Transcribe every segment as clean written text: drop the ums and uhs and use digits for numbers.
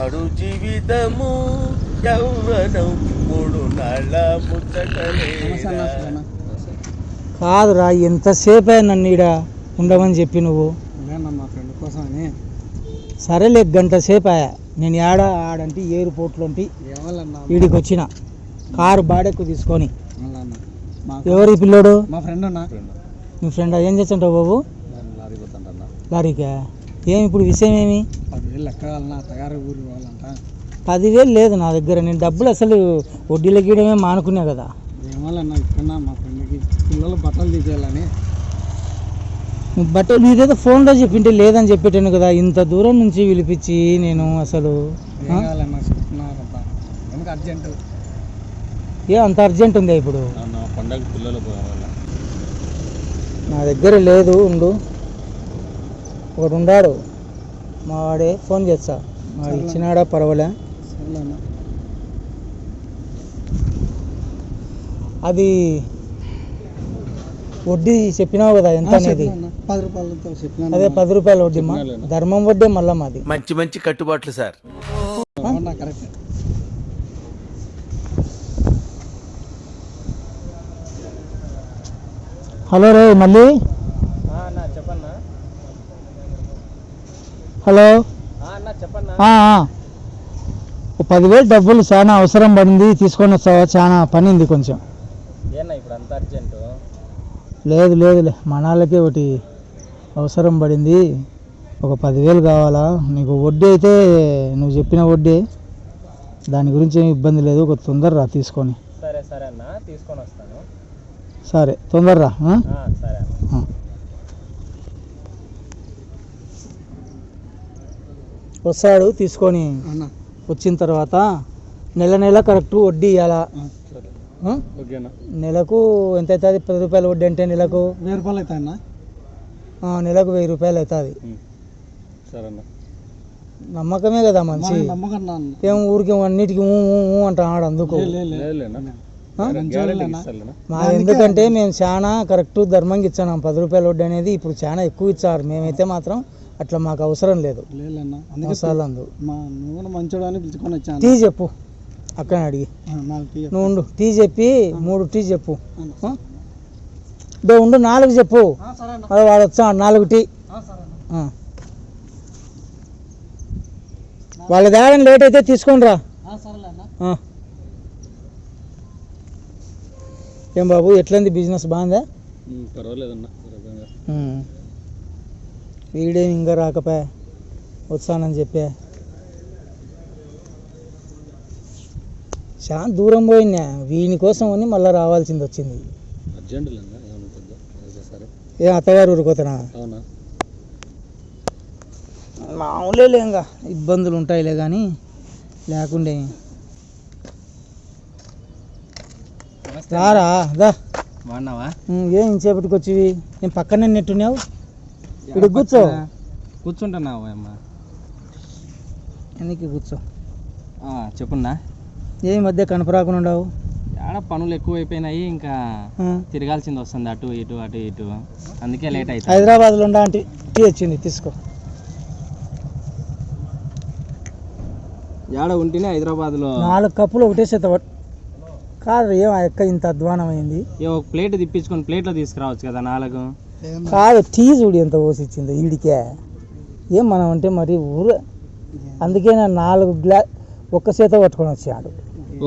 ఆడు జీవితము యవ్వనం మూడు నాళ్ళ ముచ్చటలేరా. కాదురా, ఎంతసేపు నన్ను ఈడ ఉండమని చెప్పి నువ్వు. మా ఫ్రెండ్ కోసమని. సరేలే, గంట సేపు అయ్యా. నేను ఆడంటే ఎయిర్పోర్ట్లో వీడికి వచ్చిన కారు బాడెక్కు తీసుకొని. ఎవరి పిల్లోడు? మా ఫ్రెండ్ అన్న. మీ ఫ్రెండ్ ఏం చేస్తుంటావు బాబు? లారీకా? ఏమి ఇప్పుడు విషయం ఏమి? 10,000 లెక్క కావాలన్నా, అత్తగారు ఊరు కావాలంట. 10,000 లేదు నా దగ్గర. నేను డబ్బులు అసలు వడ్డీలు గీయడమే మానుకున్నా కదా. ఏమోలన్నా, ఇక్కడ మా ఫ్రెండ్కి పిల్లలు బట్టలు తీసేయాలని. నువ్వు బట్టలు నీదేదో ఫోన్లో చెప్పింటే లేదని చెప్పేటాను కదా. ఇంత దూరం నుంచి పిలిపించి నేను అసలు అర్జెంట్. ఏ అంత అర్జెంట్ ఉందా ఇప్పుడు? పండగ పిల్లలు నా దగ్గర లేదు. ఉండు, ఒకడు ఉన్నాడు మా వాడే, ఫోన్ చేస్తా. వాడు ఇచ్చినాడా పర్వాలే. అది వడ్డీ చెప్పినావు కదా ఎంత అనేది? 10 రూపాయలతో చెప్పినా. అదే 10 రూపాయల వడ్డీ. ధర్మం వడ్డీ మళ్ళా మాది. మంచి మంచి కట్టుబాట్లు సార్. కరెక్ట్. హలో రే మళ్ళీ. చెప్పన్నా. హలో చెప్పన్నా. 10,000 డబ్బులు చాలా అవసరం పడింది, తీసుకొని వస్తావా? చాలా పని ఉంది కొంచెం. ఇప్పుడు అంత అర్జెంటు లేదులే, మనాలకే ఒకటి అవసరం పడింది. ఒక 10,000 కావాలా నీకు. వడ్డీ అయితే నువ్వు చెప్పిన వడ్డీ, దాని గురించి ఏమి ఇబ్బంది లేదు. ఒక తొందరరా తీసుకొని. సరే అన్న, తీసుకొని వస్తాను. సరే తొందరరా. సరే. వస్తాడు తీసుకొని. వచ్చిన తర్వాత నెల కరెక్ట్ వడ్డీ ఇవ్వాలా. నెలకు ఎంత అవుతుంది? 10 రూపాయల వడ్డీ అంటే నెలకు 1000 రూపాయలు అవుతాయన్నా. నెలకు 1000 రూపాయలు అవుతుంది. నమ్మకమే కదా మనిషి. ఏం ఊరికి అన్నిటికీ అంటున్నాడు. అందుకు ఎందుకంటే మేము చాలా కరెక్ట్ ధర్మంగా ఇచ్చాను. 10 రూపాయల వడ్డీ అనేది ఇప్పుడు చాలా ఎక్కువ ఇచ్చారు. మేమైతే మాత్రం అట్లా మాకు అవసరం లేదు. టీ చెప్పు అక్కడ అడిగి. నువ్వు ఉండు, టీ చెప్పి 3 టీ చెప్పు. ఉండు 4 చెప్పు. అదే వాడు వచ్చా 4 టీ. వాళ్ళ దాని లేట్ అయితే తీసుకొని రా. ఏం బాబు, ఎట్లంది బిజినెస్? బాగుందా? పర్వాలేదన్నా. వీడేం ఇంకా రాకపోయా, వచ్చానని చెప్పా. చాలా దూరం పోయినా వీని కోసం అని మళ్ళీ రావాల్సింది వచ్చింది. ఏ అత్తగారు ఊరుకోతానా? మామూలే, ఇంకా ఇబ్బందులు ఉంటాయిలే కానీ లేకుండే. రారా దా. బాగున్నావా? ఏం ఇంచేపటికి వచ్చి నేను పక్కనే నెట్టున్నావు. ఇప్పుడు కూర్చుంటున్నావు అమ్మ. ఎందుకు కూర్చో. చెప్పున్నా. ఏ మధ్య కనపరాకుండా ఉండవు? ఆడ పనులు ఎక్కువ అయిపోయినాయి, ఇంకా తిరగాల్సింది వస్తుంది అటు ఇటు. అందుకే లేట్ అవుతుంది. హైదరాబాద్లో ఉండా అంటే టీ వచ్చింది, తీసుకో. ఆడ ఉంటేనే హైదరాబాద్లో 4 కప్పులు ఒకటే చేత కాదు. ఏం ఆ యొక్క ఇంత అధ్వానమైంది. ఒక ప్లేట్ తిప్పించుకొని ప్లేట్లో తీసుకురావచ్చు కదా 4. కాదు, టీ చూడు ఎంత పోసిచ్చిందో ఈడికే. ఏం మనం అంటే మరి ఊరు. అందుకే నేను 4 గ్లాస్ ఒక్క చేత పట్టుకొని వచ్చాడు.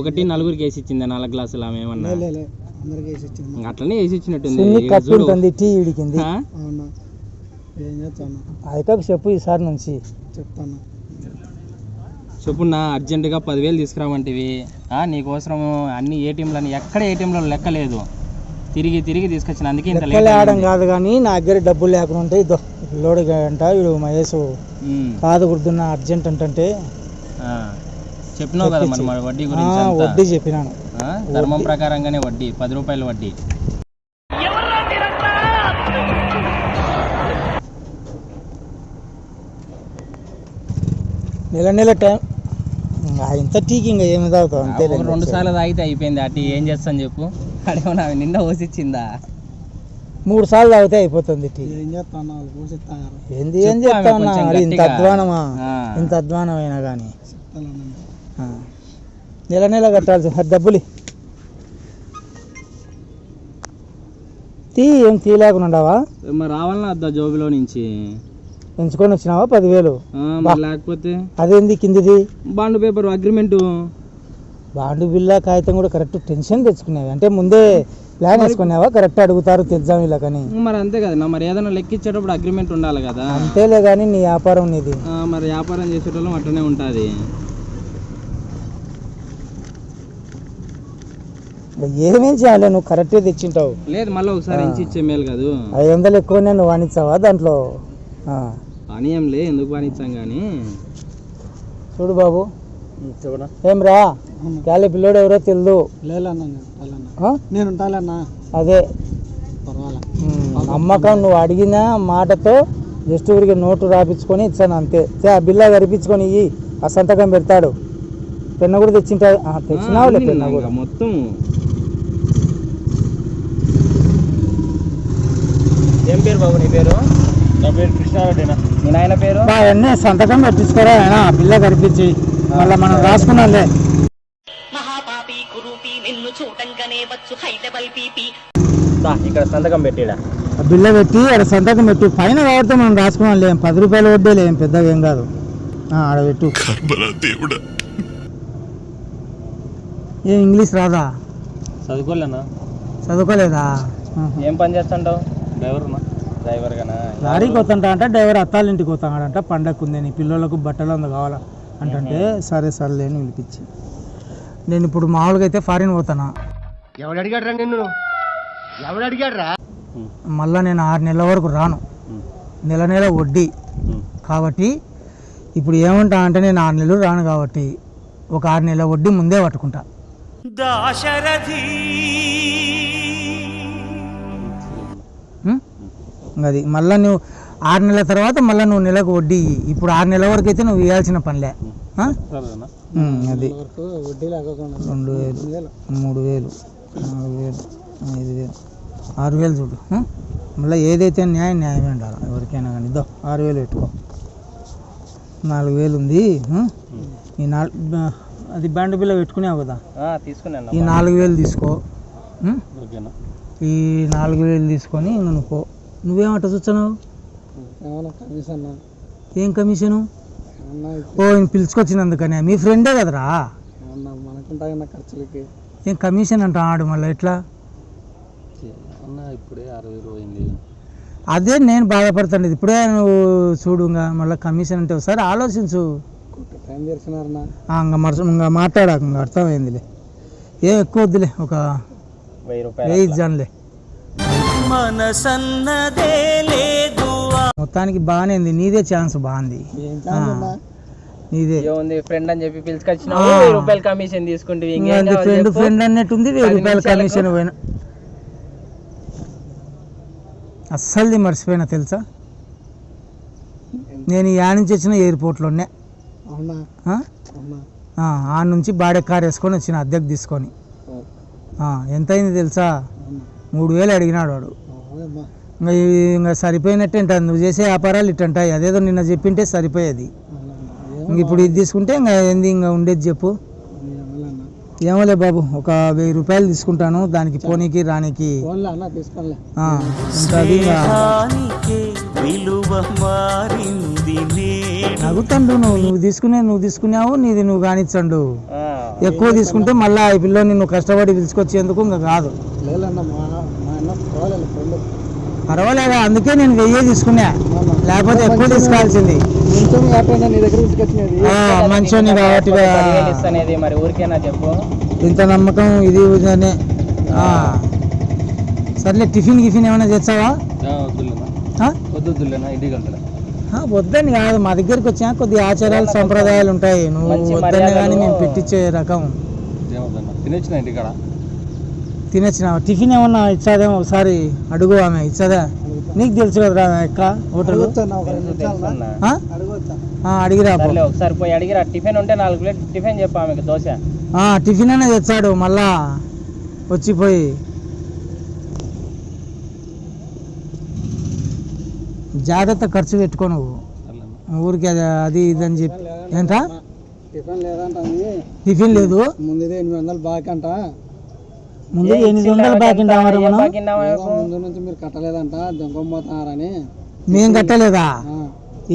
ఒకటి 4గురికి వేసి ఇచ్చింది 4 గ్లాసులు. ఆమె ఏమన్నా అట్లనే వేసి ఇచ్చినట్టుంది. కప్పు ఉంటుంది టీ ఈడికింది. అయితే చెప్పు ఈసారి నుంచి చెప్తాను. చెప్పున్నా, అర్జెంటుగా 10,000 తీసుకురామంటివి. నీకోసం అన్ని ఏటీఎంలని, ఎక్కడ ఏటీఎంలో లెక్క లేదు, తిరిగి తీసుకొచ్చిన. అందుకే ఇంత లేట్ ఆడడం కాదు కానీ నా దగ్గర డబ్బులు లేకుండా ఉంటాయి. లోడ్ అంట వీడు మహేష్ కాదు గుర్తున్నా అర్జెంట్ అంటే చెప్పినావు కదా మన వడ్డీ గురించి. వడ్డీ చెప్పినాను. ధర్మం ప్రకారంగానే వడ్డీ 10 రూపాయల వడ్డీ. నెల టైం ఇంత టీకి ఇంకా ఏమి తాగుతావు అంతే. 2 సార్లు తాగితే అయిపోయింది. అటు ఏం చేస్తాను చెప్పు. అదేమన్నా నిన్న పోసిచ్చిందా? 3 సార్లు తాగితే అయిపోతుంది టీ. ఏం చేస్తా ఉన్నా? ఇంత అధ్వానమా? ఇంత అధ్వానమైనా కానీ నెల నెల కట్టాల్సి డబ్బులు ఏం తీయలేకుండా ఉండవా? మరి రావాలన్నా వద్దా జోబులో నుంచి ఎంచుకొని వచ్చినావా 10,000? మరి లేకపోతే అదేంది కిందిది బాండ్ పేపర్ అగ్రిమెంటు బాండు బిల్ల కాగితం కూడా కరెక్ట్ టెన్షన్ తెచ్చుకునేవి అంటే ముందే ప్లాన్ వేసుకున్నావా? కరెక్ట్ అడుగుతారు తెద్దాం ఇలా కానీ. మరి అంతే కదా, మరి ఏదైనా లెక్కిచ్చేటప్పుడు అగ్రిమెంట్ ఉండాలి కదా. అంతేలే కానీ నీ వ్యాపారం నీది. మరి వ్యాపారం చేసేటోళ్ళం అట్లనే ఉంటుంది. ఏమేం చేయాలి? నువ్వు కరెక్టే తెచ్చింటావు. లేదు మళ్ళీ ఒకసారి ఎంచి ఇచ్చే మేలు కాదు. 500 ఎక్కువనే నువ్వు వాణిచ్చావా దాంట్లో? పని ఏం లే, ఎందుకు పనిచ్చాం కానీ. చూడు బాబు, ఏం రా గాలి పిల్లోడు ఎవరో తెలియదు. నేను అదే నమ్మకం. నువ్వు అడిగిన మాటతో జస్ట్ ఊరికి నోటు రాపించుకొని ఇచ్చాను అంతే. ఆ బిల్లా కరిపించుకొని ఇయ్యి, ఆ సంతకం పెడతాడు. పెన్న కూడా తెచ్చింటావు. తెచ్చినావులే పెన్న కూడా మొత్తం. ఏం పేరు బాబు నీ పేరు? నా పేరు కృష్ణారెడ్డినా. మీ నాయన పేరు? అవన్నీ సంతకం పెట్టించుకోరా ఆయన బిల్ల కరిపించి మళ్ళీ మనం రాసుకున్నాలే. ఇక్కడ సంతకం పెట్టిడా? బిల్ల పెట్టి ఆడ సంతకం పెట్టి పైన కాబట్టి మనం రాసుకున్నాం. 10 రూపాయలు వడ్డేలే, ఏం పెద్దగా ఏం కాదు. ఆడ పెట్టు. ఏ ఇంగ్లీష్ రాదా? చదువుకోలేనా? చదువుకోలేదా? ఏం పని చేస్తుంటావు? డ్రైవర్ గానా? లారీకి పోతుంటా అంటే డ్రైవర్ అత్తాల ఇంటికి పోతాడంట. పండగ ఉంది, నీ పిల్లలకు బట్టలు అందు కావాలా అంటే సరే సర్లే అని పిలిపించి. నేను ఇప్పుడు మామూలుగా అయితే ఫారిన్ పోతానా. ఎవడు అడిగాడు రా నిన్ను? ఎవడు అడిగాడు రా? మళ్ళీ నేను 6 నెలల వరకు రాను. నెల నెల వడ్డీ కాబట్టి ఇప్పుడు ఏమంటా అంటే నేను 6 నెలలు రాను కాబట్టి ఒక 6 నెలల వడ్డీ ముందే పట్టుకుంటా. అది మళ్ళీ నువ్వు 6 నెలల తర్వాత మళ్ళీ నువ్వు నెలకు వడ్డీ. ఇప్పుడు 6 నెలల వరకు అయితే నువ్వు ఇవ్వాల్సిన పనిలే. అది 2,000, 3,000, 4,000, 5,000, 6,000 చూడు. మళ్ళీ ఏదైతే న్యాయమే ఉండాలి ఎవరికైనా కానీ. 6,000 పెట్టుకో. 4,000 ఉంది. ఈ అది బ్యాండ్ బిల్ల పెట్టుకునేవు కదా, ఈ 4,000 తీసుకో. ఈ 4,000 తీసుకొని నువ్వు నువ్వేమంట చూస్తున్నావు? ఏం కమిషను? ఓ నేను పిలుచుకొచ్చినందుకనే. మీ ఫ్రెండే కదరా. ఏం కమిషన్ అంట ఆడు మళ్ళీ ఎట్లా? ఇప్పుడే 60,000 పోయింది. అదే నేను బాధపడుతుంది. ఇప్పుడే నువ్వు చూడుగా మళ్ళీ కమిషన్ అంటే ఒకసారి ఆలోచించు. ఇంకా మాట్లాడాక ఇంకా అర్థమైందిలే. ఏం ఎక్కువ వద్దులే, ఒక 1,000 ఇచ్చానులే. మొత్తానికి బాగానే ఉంది. నీదే ఛాన్స్ బాగుంది. నీదే ఫ్రెండ్ అని చెప్పి పిలుచుకొచ్చిన 1,000 రూపాయలు కమిషన్ తీసుకుంటే ఫ్రెండ్ అన్నట్టుంది. 1,000 రూపాయల కమిషన్ పోయినా. అస్సలు మర్చిపోయినా తెలుసా? నేను ఈ నుంచి వచ్చిన ఎయిర్పోర్ట్లోనే ఆ నుంచి బాడె కార్ వేసుకొని వచ్చిన అద్దెకు తీసుకొని. ఎంత అయింది తెలుసా? 3,000 అడిగినాడు వాడు. ఇంకా సరిపోయినట్టే అంట. నువ్వు చేసే వ్యాపారాలు ఇట్టంటాయి. అదేదో నిన్న చెప్పింటే సరిపోయేది. ఇంక ఇప్పుడు ఇది తీసుకుంటే ఇంకా ఏంది ఇంకా ఉండేది చెప్పు. ఏమోలే బాబు, ఒక 1,000 రూపాయలు తీసుకుంటాను దానికి పోనీకి రానికి. నవ్వుతాండు. నువ్వు తీసుకున్నావు నీది నువ్వు కానిచ్చండు. ఎక్కువ తీసుకుంటే మళ్ళీ ఈ పిల్లని నువ్వు కష్టపడి పిలుచుకొచ్చేందుకు ఇంకా కాదు. పర్వాలేదా, అందుకే నేను 1,000 తీసుకున్నా, లేకపోతే ఎక్కువ తీసుకోవాల్సింది. మంచోని కాబట్టి మరి ఊరికేనా చెప్పు. ఇంత నమ్మకం ఇది అనే. సర్లే, టిఫిన్ ఏమైనా తెచ్చావా? వద్దని కాదు, మా దగ్గరికి వచ్చా కొద్ది ఆచారాలు సంప్రదాయాలు ఉంటాయి. నువ్వు వద్దనే కానీ మేము పెట్టించే రకం. తినొచ్చినావా? టిఫిన్ ఏమన్నా ఇచ్చాదేమో ఒకసారి అడుగు. ఆమె ఇచ్చాదా? నీకు తెలుసు కదరా ఎక్క హోటల్. అడిగిరా ఒకసారి పోయి అడిగిరా. టిఫిన్ ఉంటే 4 ప్లేట్ టిఫిన్ చెప్పా ఆమెకు. దోశ టిఫిన్ అనే తెచ్చాడు మళ్ళా వచ్చిపోయి. జాగ్రత్త ఖర్చు పెట్టుకో నువ్వు ఊరికి. అది ఇది అని చెప్పి ఏంటా టిఫిన్ లేదంటే టిఫిన్ లేదు, ముందు 800 బాకీ అంట. ముందు 800 బాకీ ముందు నుంచి మీరు కట్టలేదంట, దొంగపోతున్నారని. మేము కట్టలేదా?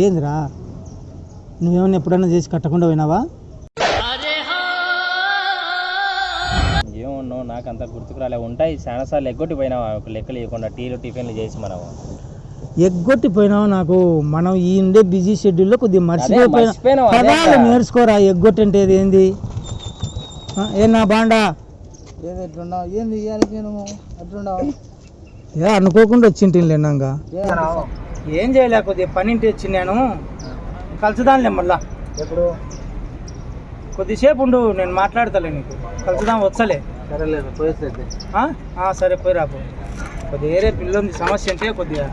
ఏందిరా నువ్వేమన్నా ఎప్పుడన్నా చేసి కట్టకుండా పోయినావా? ఏమో నాకు అంత గుర్తుకు రాలే. ఉంటాయి చాలా సార్లు ఎగ్గొట్టి పోయినావా ఒక లెక్కలు ఇవ్వకుండా టీలు టిఫిన్లు చేసి మనం ఎగ్గొట్టిపోయినావు. నాకు మనం ఈ ఉండే బిజీ షెడ్యూల్లో కొద్దిగా మర్చిపోయినా నేర్చుకోరా. ఎగ్గొట్టి అంటే ఏంది? ఏనా బాండా ఏంది ఏ అనుకోకుండా వచ్చింటి లేనాక ఏం చేయలే, కొద్దిగా పనింటి వచ్చి నేను కలుసుదాంలే మళ్ళా. ఎప్పుడు కొద్దిసేపు ఉండు, నేను మాట్లాడతాలే నీకు. కలుసుదాం వచ్చలే. సరేలేదు పోయేసేది. సరే పోయి రాపు. కొద్దిగా వేరే పిల్లంది సమస్య అంటే కొద్దిగా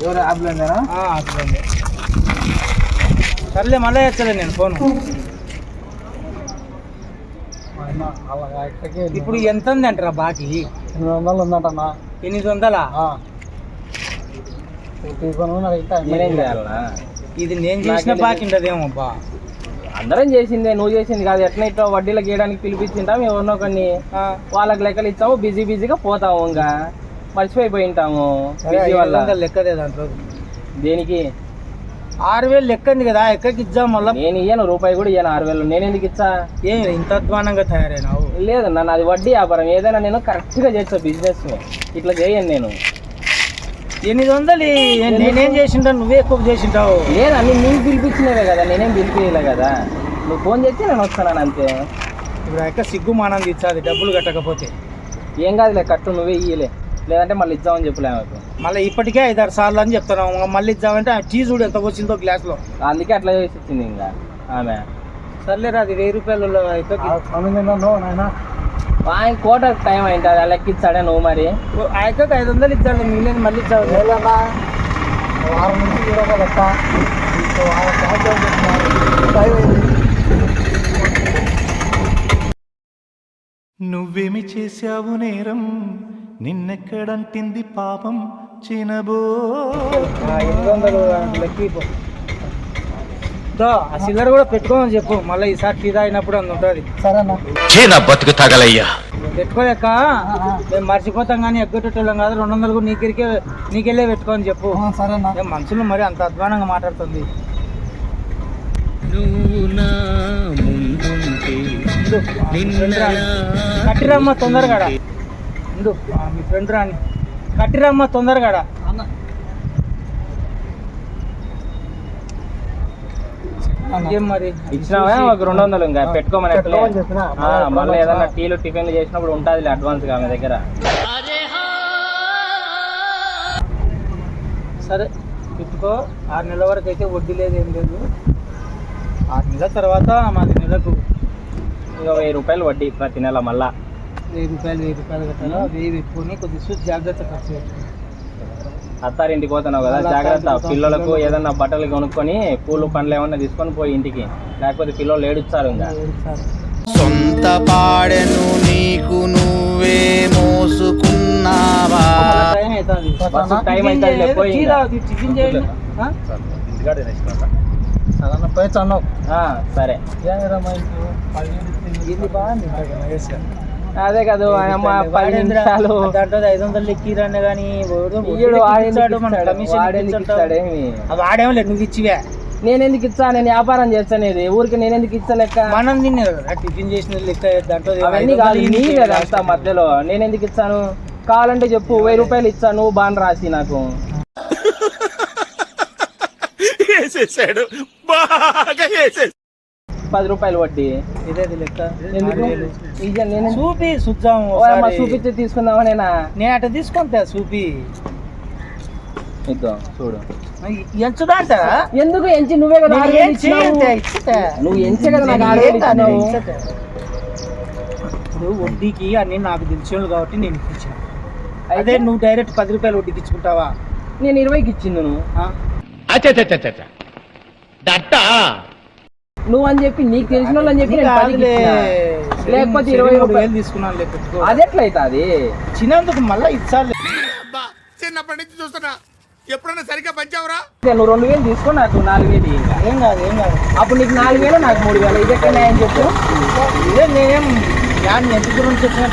ఎవరు ఆపులేందా? ఆపులేండి. సర్లే మళ్ళీ వచ్చలే నేను ఫోను. ఇప్పుడు ఎంత ఉంది అంటారా బాకీ? 800 ఉందంటన్నా. 800? ఇది నేను చేసిన బాకీ ఉండదేమోబ్బా. అందరం చేసిందే, నువ్వు చేసింది కాదు. ఎట్లా ఇట్లా వడ్డీలు గీయడానికి పిలిపించింటాం ఎవరినో కొన్ని, వాళ్ళకి లెక్కలు ఇస్తాము, బిజీగా పోతాము, ఇంకా మర్చిపోయి ఉంటాము బిజీ వల్ల. లెక్కదే దాంట్లో దేనికి 6000 లెక్కంది కదా, ఎక్కడికి ఇచ్చాం మళ్ళీ? నేను ఇయ్యను రూపాయి కూడా ఇయ్యను. 6000 నేను ఎందుకు ఇచ్చా? ఏం ఇంత అధ్వానంగా తయారైనావు? లేదు నన్ను, అది వడ్డీ వ్యాపారం. ఏదైనా నేను కరెక్ట్గా చేస్తా బిజినెస్, ఇట్లా చేయను నేను. 800 నేనేం చేసింటాను, నువ్వే ఎక్కువ చేసింటావు. లేదు అన్ని నీకు పిలిపించినవే కదా, నేనేం పిలిపియలే కదా. నువ్వు ఫోన్ చేస్తే నేను వస్తున్నాను అంతే. ఇప్పుడు ఎక్క సిగ్గు మానం ఇచ్చాది డబ్బులు కట్టకపోతే. ఏం కాదులే, కట్టు, నువ్వే ఇయ్యలే. లేదంటే మళ్ళీ ఇద్దామని చెప్పలేము. మళ్ళీ ఇప్పటికే 5-6 సార్లు అని చెప్తున్నావు. మళ్ళీ ఇద్దామంటే ఆ టీ చూడు ఎంత వచ్చిందో గ్లాస్లో. అందుకే అట్లా చేసి ఇచ్చింది ఇంకా ఆమె. సర్లేరా, అది 1000 రూపాయలు. ఆయన కోట టైం అయింది, అది లెక్కిచ్చాడే నువ్వు మరి. ఆయనకి 500 ఇచ్చాడు, మిగిలిన మళ్ళీ ఇచ్చావు. వారం నుంచి నువ్వేమి చేశావు నేరం, నిన్నెక్కడంటింది పాపం చినబో. 800 లెక్కి ఆ సిల్లర్ కూడా పెట్టుకోమని చెప్పు. మళ్ళీ ఈసారి టీ తాగినప్పుడు అందు ఉంటుంది. సరేనా బతుకు తగలయ్యా పెట్టుకోలేక మేము మర్చిపోతాం, కానీ ఎగ్గొట్టేటోళ్ళం కాదు. 200 కూడా నీకెళ్ళే పెట్టుకోని చెప్పు. సరేనా? మనుషులు మరి అంత అధ్వానంగా మాట్లాడుతుంది. కట్టిరమ్మ తొందరగా, మీ ఫ్రెండ్ రాని కట్టిరమ్మ తొందరగా. ఏం మరి ఇచ్చినావా ఒక 200 ఇంకా పెట్టుకోమని మళ్ళీ ఏదన్నా టీలు టిఫిన్లు చేసినప్పుడు ఉంటుంది అడ్వాన్స్ గా మీ దగ్గర. సరే పెట్టుకో. 6 నెలల వరకు అయితే వడ్డీ లేదు, ఏం లేదు. 6 నెలల తర్వాత మాది నెలకు ఇంకా 1000 రూపాయలు వడ్డీ ప్రతి నెల. మళ్ళా 1000 రూపాయలు కట్టాలా? 1000 పెట్టుకొని కొద్దిగా చూసి జాగ్రత్త ఖర్చు పెట్టుకో. అత్తారింటికి పోతున్నావు కదా, జాగ్రత్త. పిల్లలకు ఏదన్నా బట్టలు కొనుక్కొని పూలు పండ్లు ఏమన్నా తీసుకొని పోయి ఇంటికి, లేకపోతే పిల్లలు ఏడుస్తారు. ఇంకా సొంత పాడెను నీకు నువ్వే మోసుకున్నావా. టైం అవుతుంది. టైం అవుతుంది పోయి. సరే అదే కదా 10 నిమిషాలు దాంట్లో 500 లెక్కిరానే కానీ వాడేమో లేదు, నువ్వు ఇచ్చివే. నేనెందుకు ఇచ్చా? నేను వ్యాపారం చేస్తాను, ఊరికి నేనెందుకు ఇచ్చా లెక్క? మనం తినే టిఫిన్ చేసిన లెక్క దాంట్లో అవన్నీ కాదు, నీవే కదా అంతా మధ్యలో. నేనెందుకు ఇచ్చాను? కావాలంటే చెప్పు, 1000 రూపాయలు ఇచ్చాను బాగా రాసి నాకు. 10 రూపాయలు వడ్డీ ఇదేది లెక్క. చూపి చూపించి తీసుకుందామా? నేను అట్లా తీసుకుంటా చూపి ఇద్దాం చూడు. ఎంచుదా ఎందుకు ఎంచి? నువ్వే కదా నువ్వు ఎంచే కదా నాకు 6,000 ఇచ్చినావు. ఇప్పుడు వడ్డీకి అన్ని నాకు తెలిసిన కాబట్టి నేను ఇప్పించాను. అదే నువ్వు డైరెక్ట్ 10 రూపాయలు వడ్డీకి ఇచ్చుకుంటావా? నేను 20కి ఇచ్చింది నువ్వు. నువ్వు అని చెప్పి నీకు తెలిసిన వాళ్ళు అని చెప్పి లేకపోతే 20,000 తీసుకున్నాను. అది ఎట్లయితే అది చిన్నందుకు మళ్ళీ ఇచ్చాలి. చిన్నప్పటి నుంచి చూస్తున్నా ఎప్పుడన్నా సరిగ్గా పంచావురా? నువ్వు 2000 తీసుకో, నాకు 4000 ఇంకా. ఏం కాదు అప్పుడు నీకు 4000 నాకు 3000, ఇది ఎక్కడ న్యాయం చెప్పు? ఇదే నేనేం యాడ్ ఎంత దూరం చెప్పినా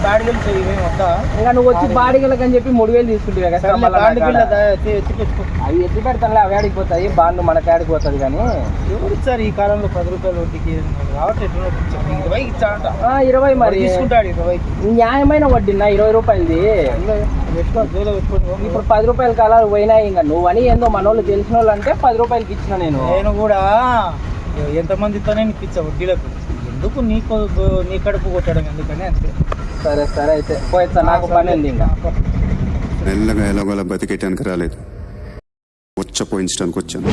బాడిగలు ఇవేం వద్దా? ఇంకా నువ్వు వచ్చి బాడిగలకు అని చెప్పి 3000 తీసుకుంటే కదా మళ్ళా నా కాడ. అవి ఎత్తి పెడతానులే, అవి ఆడికి పోతాయి, బాండ్లు మన కాడికి పోతుంది. కానీ ఎవరు ఇచ్చారు ఈ కాలంలో 10 రూపాయలు వడ్డీకి? కాబట్టి 20 ఇచ్చాడంట. 20 మరి తీసుకుంటాడు 20కి. న్యాయమైన వడ్డీనా 20 రూపాయలది? ఇప్పుడు 10 రూపాయల కాలాలు పోయినాయి. ఇంకా నువ్వని ఏందో మనోళ్ళు తెలిసిన వాళ్ళు అంటే 10 రూపాయలకి ఇచ్చిన నేను కూడా ఎంతమందితోనే నీకు ఇచ్చా వడ్డీలకు. ఎందుకు నీ కడుపు కొట్టడం ఎందుకని అంతే. సరే అయితే పోయిస్తా, నాకు పని ఉంది ఇంకా. మెల్లగా ఎలాగోలా బతికేయటానికి రాలేదు, ఉచ్చపోయించడానికి వచ్చాను.